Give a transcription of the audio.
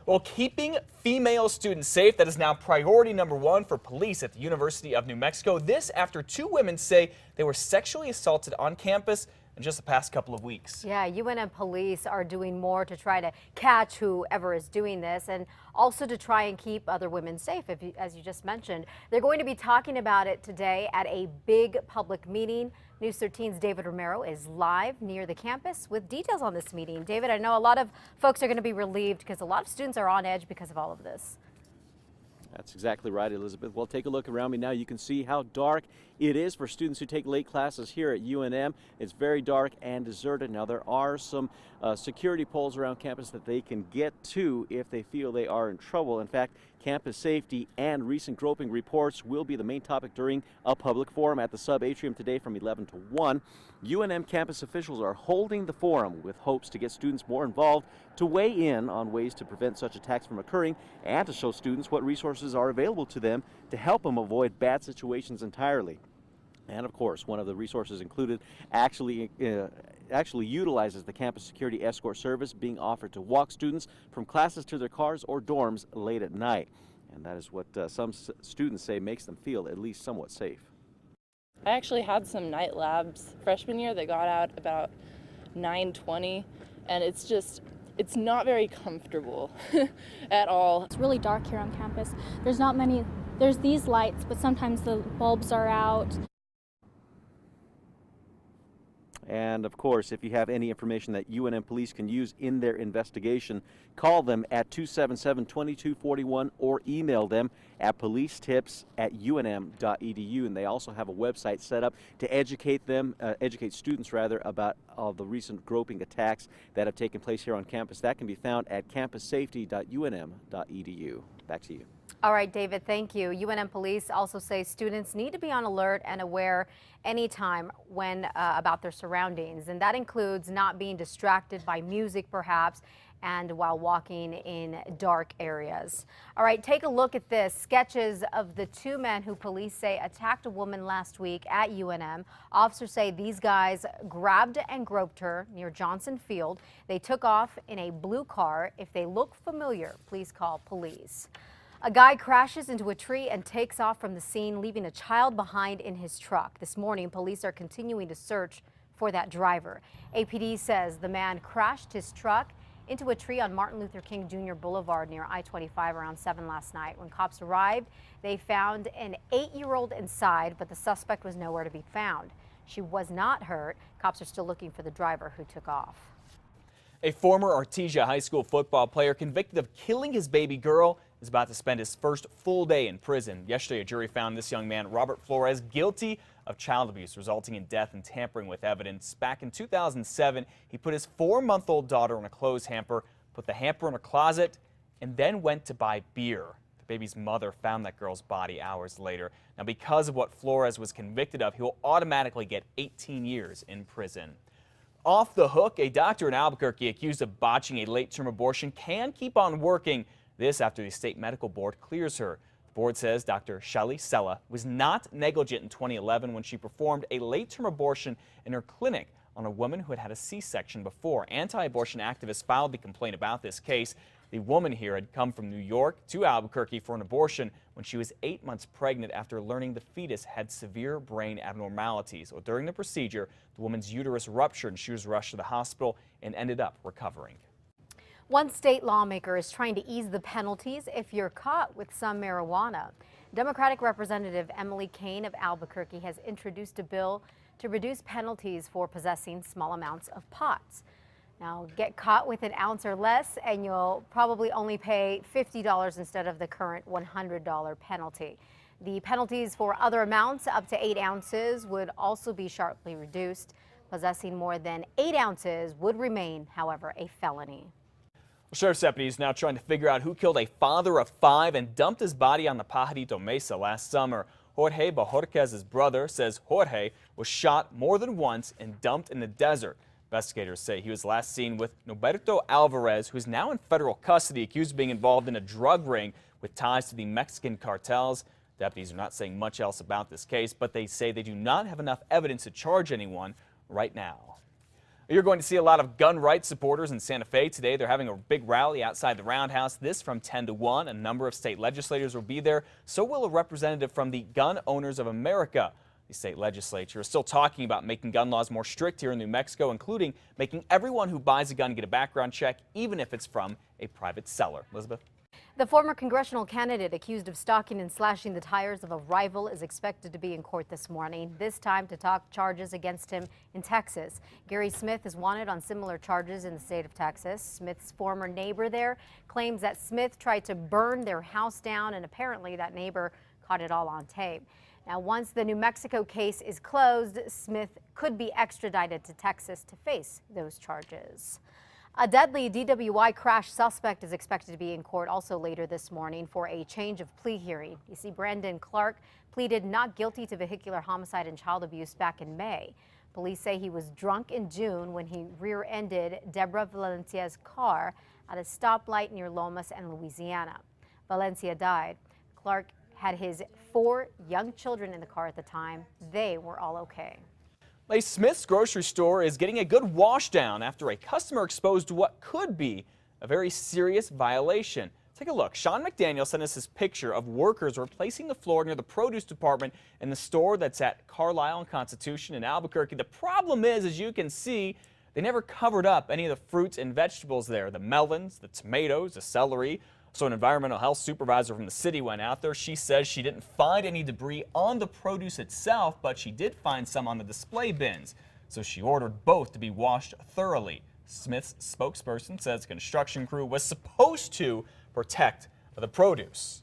Well, keeping female students safe, that is now priority number one for police at the University of New Mexico. This after two women say they were sexually assaulted on campus in just the past couple of weeks. Yeah, UNM police are doing more to try to catch whoever is doing this and also to try and keep other women safe, as you just mentioned. They're going to be talking about it today at a big public meeting. News 13's David Romero is live near the campus with details on this meeting. David, I know a lot of folks are going to be relieved because a lot of students are on edge because of all of this. That's exactly right, Elizabeth. Well, take a look around me now. You can see how dark it is for students who take late classes here at UNM. It's very dark and deserted. Now, there are some security poles around campus that they can get to if they feel they are in trouble. In fact, campus safety and recent groping reports will be the main topic during a public forum at the sub-atrium today from 11 to 1. UNM campus officials are holding the forum with hopes to get students more involved to weigh in on ways to prevent such attacks from occurring and to show students what resources are available to them to help them avoid bad situations entirely. And of course, one of the resources included actually utilizes the campus security escort service being offered to walk students from classes to their cars or dorms late at night. And that is what some students say makes them feel at least somewhat safe. I actually had some night labs freshman year that got out about 9:20, and it's not very comfortable at all. It's really dark here on campus. There's these lights, but sometimes the bulbs are out. And of course, if you have any information that UNM police can use in their investigation, call them at 277-2241 or email them at policetips@unm.edu. And they also have a website set up to educate students about the recent groping attacks that have taken place here on campus. That can be found at campussafety.unm.edu. Back to you. All right, David, thank you. UNM police also say students need to be on alert and aware anytime when about their surroundings, and that includes not being distracted by music perhaps and while walking in dark areas. All right, take a look at this. Sketches of the two men who police say attacked a woman last week at UNM. Officers say these guys grabbed and groped her near Johnson Field. They took off in a blue car. If they look familiar, please call police. A guy crashes into a tree and takes off from the scene, leaving a child behind in his truck. This morning, police are continuing to search for that driver. APD says the man crashed his truck into a tree on Martin Luther King Jr. Boulevard near I-25 around 7 last night. When cops arrived, they found an 8-year-old inside, but the suspect was nowhere to be found. She was not hurt. Cops are still looking for the driver who took off. A former Artesia High School football player convicted of killing his baby girl is about to spend his first full day in prison. Yesterday, a jury found this young man, Robert Flores, guilty of child abuse resulting in death and tampering with evidence. Back in 2007, he put his 4-month-old daughter in a clothes hamper, put the hamper in a closet, and then went to buy beer. The baby's mother found that girl's body hours later. Now, because of what Flores was convicted of, he will automatically get 18 years in prison. Off the hook, a doctor in Albuquerque accused of botching a late-term abortion can keep on working. This after the state medical board clears her. The board says Dr. Shali Sella was not negligent in 2011 when she performed a late-term abortion in her clinic on a woman who had had a C-section before. Anti-abortion activists filed the complaint about this case. The woman here had come from New York to Albuquerque for an abortion when she was 8 months pregnant after learning the fetus had severe brain abnormalities. Well, during the procedure, the woman's uterus ruptured and she was rushed to the hospital and ended up recovering. One state lawmaker is trying to ease the penalties if you're caught with some marijuana. Democratic Representative Emily Kane of Albuquerque has introduced a bill to reduce penalties for possessing small amounts of pots. Now, get caught with an ounce or less and you'll probably only pay $50 instead of the current $100 penalty. The penalties for other amounts up to 8 ounces would also be sharply reduced. Possessing more than 8 ounces would remain, however, a felony. Sheriff's deputies now trying to figure out who killed a father of 5 and dumped his body on the Pajarito Mesa last summer. Jorge Bajorquez's brother says Jorge was shot more than once and dumped in the desert. Investigators say he was last seen with Noberto Alvarez, who is now in federal custody, accused of being involved in a drug ring with ties to the Mexican cartels. Deputies are not saying much else about this case, but they say they do not have enough evidence to charge anyone right now. You're going to see a lot of gun rights supporters in Santa Fe today. They're having a big rally outside the Roundhouse. This from 10 to 1. A number of state legislators will be there. So will a representative from the Gun Owners of America. The state legislature is still talking about making gun laws more strict here in New Mexico, including making everyone who buys a gun get a background check, even if it's from a private seller. Elizabeth? The former congressional candidate accused of stalking and slashing the tires of a rival is expected to be in court this morning, this time to talk charges against him in Texas. Gary Smith is wanted on similar charges in the state of Texas. Smith's former neighbor there claims that Smith tried to burn their house down, and apparently that neighbor caught it all on tape. Now, once the New Mexico case is closed, Smith could be extradited to Texas to face those charges. A deadly DWI crash suspect is expected to be in court also later this morning for a change of plea hearing. You see, Brandon Clark pleaded not guilty to vehicular homicide and child abuse back in May. Police say he was drunk in June when he rear-ended Deborah Valencia's car at a stoplight near Lomas and Louisiana. Valencia died. Clark had his 4 young children in the car at the time. They were all okay. A Smith's grocery store is getting a good wash down after a customer exposed what could be a very serious violation. Take a look. Sean McDaniel sent us his picture of workers replacing the floor near the produce department in the store that's at Carlisle and Constitution in Albuquerque. The problem is, as you can see, they never covered up any of the fruits and vegetables there. The melons, the tomatoes, the celery. So an environmental health supervisor from the city went out there. She says she didn't find any debris on the produce itself, but she did find some on the display bins. So she ordered both to be washed thoroughly. Smith's spokesperson says the construction crew was supposed to protect the produce.